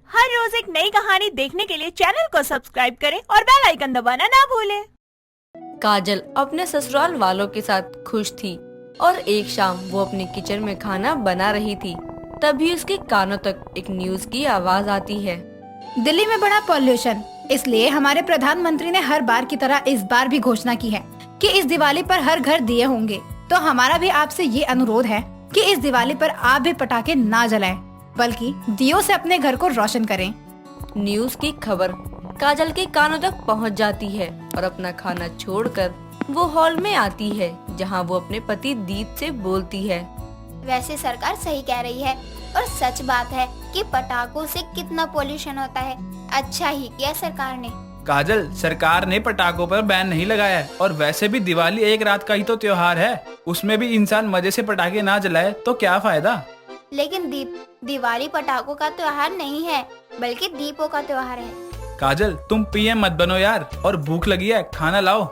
हर रोज एक नई कहानी देखने के लिए चैनल को सब्सक्राइब करें और बेल आइकन दबाना ना भूलें। काजल अपने ससुराल वालों के साथ खुश थी और एक शाम वो अपने किचन में खाना बना रही थी। तभी उसके कानों तक एक न्यूज की आवाज आती है। दिल्ली में बड़ा पॉल्यूशन, इसलिए हमारे प्रधानमंत्री ने हर बार की तरह इस बार भी घोषणा की है कि इस दिवाली पर हर घर दिए होंगे। तो हमारा भी आपसे ये अनुरोध है कि इस दिवाली पर आप भी पटाखे ना जलाएं, बल्कि दियों से अपने घर को रोशन करें। न्यूज की खबर काजल के कानों तक पहुंच जाती है और अपना खाना छोड़कर वो हॉल में आती है, जहां वो अपने पति दीप से बोलती है। वैसे सरकार सही कह रही है और सच बात है कि पटाखों से कितना पोल्यूशन होता है। अच्छा ही किया सरकार ने। काजल, सरकार ने पटाखों पर बैन नहीं लगाया है और वैसे भी दिवाली एक रात का ही तो त्योहार है, उसमें भी इंसान मजे से पटाखे ना जलाए तो क्या फायदा। लेकिन दिवाली पटाखों का त्योहार नहीं है, बल्कि दीपों का त्योहार है। काजल, तुम पीएम मत बनो यार, और भूख लगी है, खाना लाओ।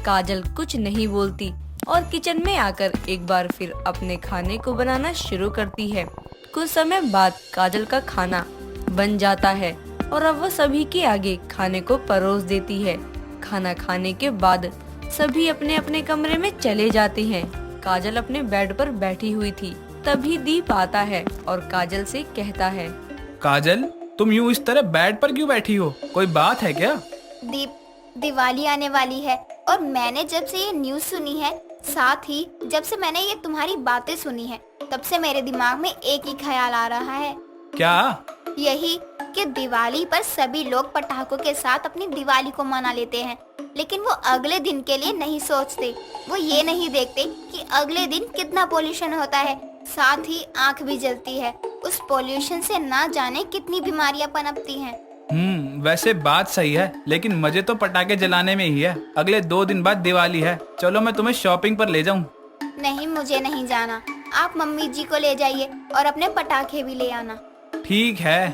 काजल कुछ नहीं बोलती और किचन में आकर एक बार फिर अपने खाने को बनाना शुरू करती है। कुछ समय बाद काजल का खाना बन जाता है और अब वो सभी के आगे खाने को परोस देती है। खाना खाने के बाद सभी अपने अपने कमरे में चले जाते हैं। काजल अपने बेड पर बैठी हुई थी, तभी दीप आता है और काजल से कहता है। काजल, तुम यूँ इस तरह बेड पर क्यों बैठी हो, कोई बात है क्या? दिवाली आने वाली है और मैंने जब से ये न्यूज़ सुनी है, साथ ही जब से मैंने ये तुम्हारी बातें सुनी है, तब से मेरे दिमाग में एक ही ख्याल आ रहा है। क्या? यही कि दिवाली पर सभी लोग पटाखों के साथ अपनी दिवाली को मना लेते हैं, लेकिन वो अगले दिन के लिए नहीं सोचते। वो ये नहीं देखते कि अगले दिन कितना पोल्यूशन होता है, साथ ही आंख भी जलती है। उस पोल्यूशन से ना जाने कितनी बीमारियां पनपती हैं। वैसे बात सही है, लेकिन मजे तो पटाखे जलाने में ही है। अगले 2 दिन बाद दिवाली है, चलो मैं तुम्हें शॉपिंग पर ले जाऊं। नहीं, मुझे नहीं जाना। आप मम्मी जी को ले जाइए और अपने पटाखे भी ले आना। ठीक है।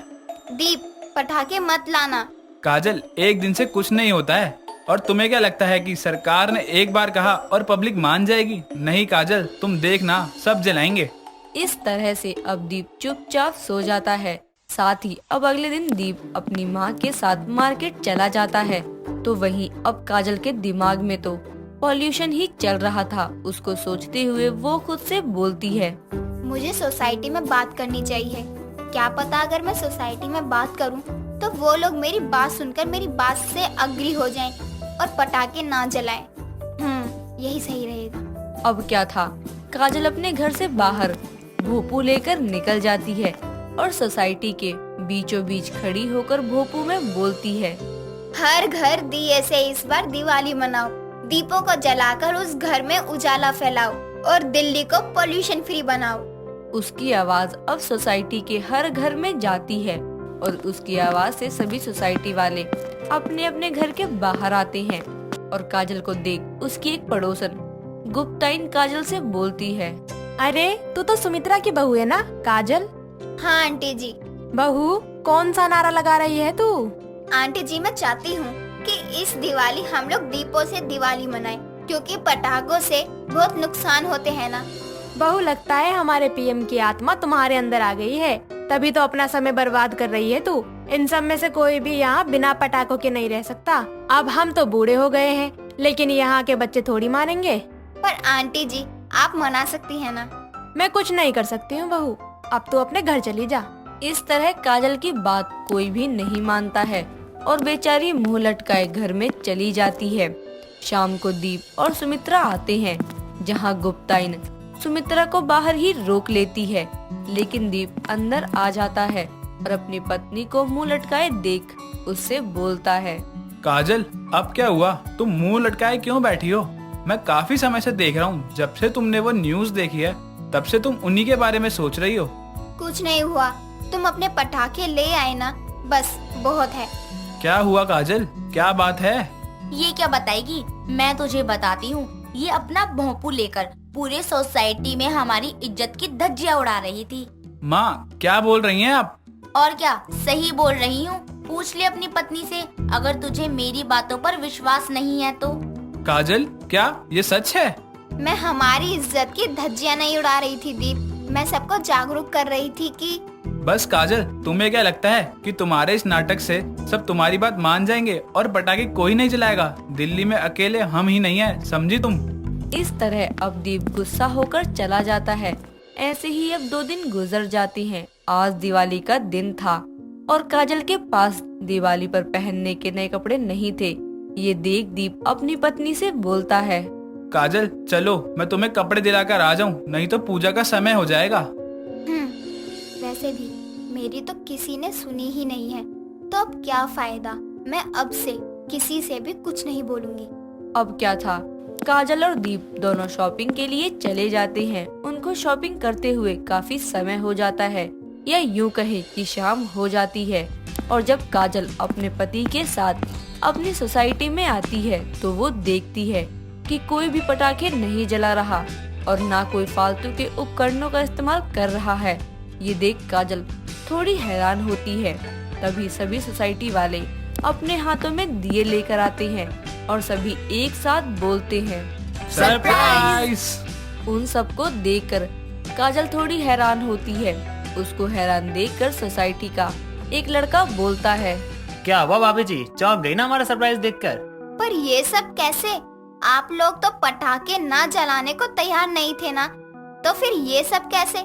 दीप, पटाखे मत लाना। काजल, एक दिन से कुछ नहीं होता है, और तुम्हें क्या लगता है कि सरकार ने एक बार कहा और पब्लिक मान जाएगी? नहीं काजल, तुम देखना, सब जलाएंगे। इस तरह से अब दीप चुपचाप सो जाता है। साथ ही अब अगले दिन दीप अपनी माँ के साथ मार्केट चला जाता है। तो वहीं अब काजल के दिमाग में तो पॉल्यूशन ही चल रहा था। उसको सोचते हुए वो खुद से बोलती है, मुझे सोसाइटी में बात करनी चाहिए। क्या पता अगर मैं सोसाइटी में बात करूं तो वो लोग मेरी बात सुनकर मेरी बात से अग्री हो जाएं और पटाखे ना जलाएं। यही सही रहेगा। अब क्या था, काजल अपने घर से बाहर भोपू लेकर निकल जाती है और सोसाइटी के बीचों बीच खड़ी होकर भोपू में बोलती है। हर घर दिए से इस बार दिवाली मनाओ, दीपों को जलाकर उस घर में उजाला फैलाओ और दिल्ली को पोल्यूशन फ्री बनाओ। उसकी आवाज अब सोसाइटी के हर घर में जाती है और उसकी आवाज से सभी सोसाइटी वाले अपने अपने घर के बाहर आते हैं। और काजल को देख उसकी एक पड़ोसन गुप्ताइन काजल से बोलती है। अरे तू तो सुमित्रा की बहू है ना काजल? हाँ आंटी जी। बहू, कौन सा नारा लगा रही है तू? आंटी जी, मैं चाहती हूँ कि इस दिवाली हम लोग दीपों से दिवाली मनाएं, क्योंकि पटाखों से बहुत नुकसान होते हैं ना। बहू, लगता है हमारे पीएम की आत्मा तुम्हारे अंदर आ गई है, तभी तो अपना समय बर्बाद कर रही है तू। इन सब में से कोई भी यहाँ बिना पटाखों के नहीं रह सकता। अब हम तो बूढ़े हो गए हैं, लेकिन यहाँ के बच्चे थोड़ी मानेंगे। पर आंटी जी, आप मना सकती हैं ना। मैं कुछ नहीं कर सकती हूँ बहू, अब तू अपने घर चली जा। इस तरह काजल की बात कोई भी नहीं मानता है और बेचारी मुंह लटकाए घर में चली जाती है। शाम को दीप और सुमित्रा आते हैं, जहाँ गुप्ताइन सुमित्रा को बाहर ही रोक लेती है, लेकिन दीप अंदर आ जाता है और अपनी पत्नी को मुंह लटकाए देख उससे बोलता है। काजल, अब क्या हुआ? तुम मुंह लटकाए क्यों बैठी हो? मैं काफी समय से देख रहा हूँ, जब से तुमने वो न्यूज़ देखी है तब से तुम उन्हीं के बारे में सोच रही हो। कुछ नहीं हुआ, तुम अपने पटाखे ले आए ना, बस बहुत है। क्या हुआ काजल, क्या बात है? ये क्या बताएगी, मैं तुझे बताती हूँ। ये अपना भोंपू लेकर पूरे सोसाइटी में हमारी इज्जत की धज्जियां उड़ा रही थी। माँ, क्या बोल रही हैं आप? और क्या, सही बोल रही हूँ। पूछ ले अपनी पत्नी से, अगर तुझे मेरी बातों पर विश्वास नहीं है तो। काजल, क्या ये सच है? मैं हमारी इज्जत की धज्जियां नहीं उड़ा रही थी दीप, मैं सबको जागरूक कर रही थी कि बस काजल, तुम्हें क्या लगता है कि तुम्हारे इस नाटक से सब तुम्हारी बात मान जाएंगे और पटाखे कोई नहीं जलाएगा? दिल्ली में अकेले हम ही नहीं है, समझी तुम? इस तरह अब दीप गुस्सा होकर चला जाता है। ऐसे ही अब 2 दिन गुजर जाते हैं। आज दिवाली का दिन था और काजल के पास दिवाली पर पहनने के नए कपड़े नहीं थे। ये देख दीप अपनी पत्नी से बोलता है, काजल चलो, मैं तुम्हें कपड़े दिलाकर आ जाऊं, नहीं तो पूजा का समय हो जाएगा। वैसे भी मेरी तो किसी ने सुनी ही नहीं है, तो अब क्या फायदा। मैं अब से किसी से भी कुछ नहीं बोलूंगी। अब क्या था, काजल और दीप दोनों शॉपिंग के लिए चले जाते हैं। उनको शॉपिंग करते हुए काफी समय हो जाता है, या यूं कहे कि शाम हो जाती है। और जब काजल अपने पति के साथ अपनी सोसाइटी में आती है तो वो देखती है कि कोई भी पटाखे नहीं जला रहा और ना कोई फालतू के उपकरणों का इस्तेमाल कर रहा है। ये देख काजल थोड़ी हैरान होती है। तभी सभी सोसाइटी वाले अपने हाथों में दिए लेकर आते हैं और सभी एक साथ बोलते हैं, सरप्राइज! उन सबको देखकर काजल थोड़ी हैरान होती है। उसको हैरान देखकर सोसाइटी का एक लड़का बोलता है, क्या हुआ भाभी जी, चौंक गई ना हमारा सरप्राइज देखकर? पर ये सब कैसे? आप लोग तो पटाखे ना जलाने को तैयार नहीं थे ना, तो फिर ये सब कैसे?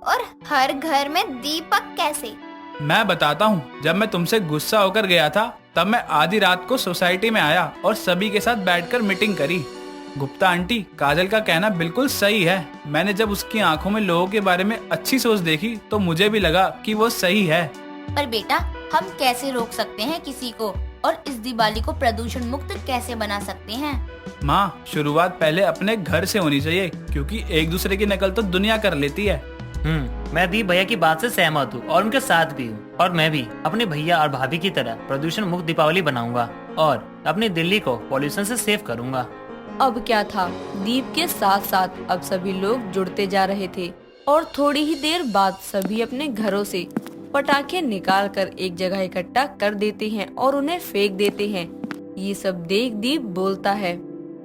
और हर घर में दीपक कैसे? मैं बताता हूँ। जब मैं तुमसे गुस्सा होकर गया था तब मैं आधी रात को सोसाइटी में आया और सभी के साथ बैठकर मीटिंग करी। गुप्ता आंटी, काजल का कहना बिल्कुल सही है। मैंने जब उसकी आंखों में लोगों के बारे में अच्छी सोच देखी तो मुझे भी लगा कि वो सही है। पर बेटा, हम कैसे रोक सकते हैं किसी को, और इस दिवाली को प्रदूषण मुक्त कैसे बना सकते हैं? माँ, शुरुआत पहले अपने घर से होनी चाहिए, क्योंकि एक दूसरे की नकल तो दुनिया कर लेती है। मैं दीप भैया की बात से सहमत हूँ और उनके साथ भी हूँ। और मैं भी अपने भैया और भाभी की तरह प्रदूषण मुक्त दीपावली बनाऊंगा और अपनी दिल्ली को पॉल्यूशन से सेव करूंगा। अब क्या था, दीप के साथ साथ अब सभी लोग जुड़ते जा रहे थे और थोड़ी ही देर बाद सभी अपने घरों से पटाखे निकालकर एक जगह इकट्ठा कर देते हैं और उन्हें फेंक देते हैं। ये सब देख दीप बोलता है,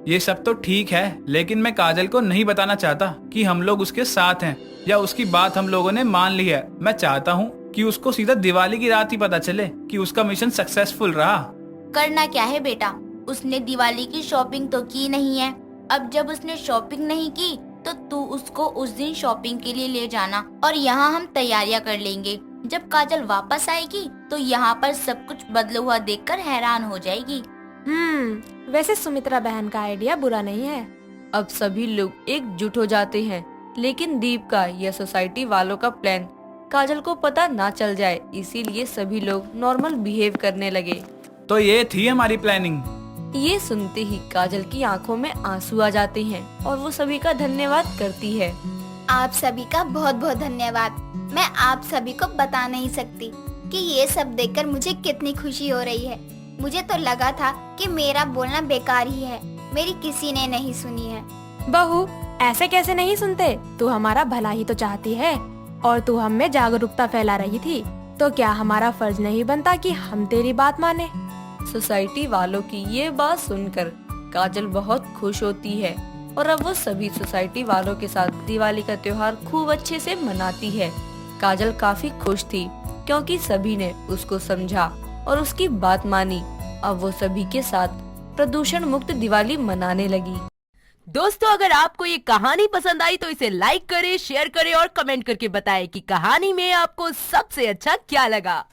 ये सब तो ठीक है, लेकिन मैं काजल को नहीं बताना चाहता कि हम लोग उसके साथ हैं या उसकी बात हम लोगों ने मान ली है। मैं चाहता हूँ कि उसको सीधा दिवाली की रात ही पता चले कि उसका मिशन सक्सेसफुल रहा। करना क्या है बेटा, उसने दिवाली की शॉपिंग तो की नहीं है। अब जब उसने शॉपिंग नहीं की तो तू उसको उस दिन शॉपिंग के लिए ले जाना और यहाँ हम तैयारियां कर लेंगे। जब काजल वापस आएगी तो यहाँ पर सब कुछ बदला हुआ देखकर हैरान हो जाएगी। वैसे सुमित्रा बहन का आइडिया बुरा नहीं है। अब सभी लोग एकजुट हो जाते हैं, लेकिन दीप का या सोसाइटी वालों का प्लान काजल को पता ना चल जाए, इसीलिए सभी लोग नॉर्मल बिहेव करने लगे। तो ये थी हमारी प्लानिंग। ये सुनते ही काजल की आंखों में आंसू आ जाते हैं और वो सभी का धन्यवाद करती है। आप सभी का बहुत बहुत धन्यवाद। मैं आप सभी को बता नहीं सकती कि ये सब देखकर मुझे कितनी खुशी हो रही है। मुझे तो लगा था कि मेरा बोलना बेकार ही है, मेरी किसी ने नहीं सुनी है। बहू, ऐसे कैसे नहीं सुनते? तू हमारा भला ही तो चाहती है और तू हम में जागरूकता फैला रही थी, तो क्या हमारा फर्ज नहीं बनता कि हम तेरी बात माने? सोसाइटी वालों की ये बात सुनकर काजल बहुत खुश होती है और अब वो सभी सोसाइटी वालों के साथ दिवाली का त्योहार खूब अच्छे से मनाती है। काजल काफी खुश थी क्योंकि सभी ने उसको समझा और उसकी बात मानी। अब वो सभी के साथ प्रदूषण मुक्त दिवाली मनाने लगी। दोस्तों, अगर आपको ये कहानी पसंद आई तो इसे लाइक करें, शेयर करें और कमेंट करके बताएं कि कहानी में आपको सबसे अच्छा क्या लगा।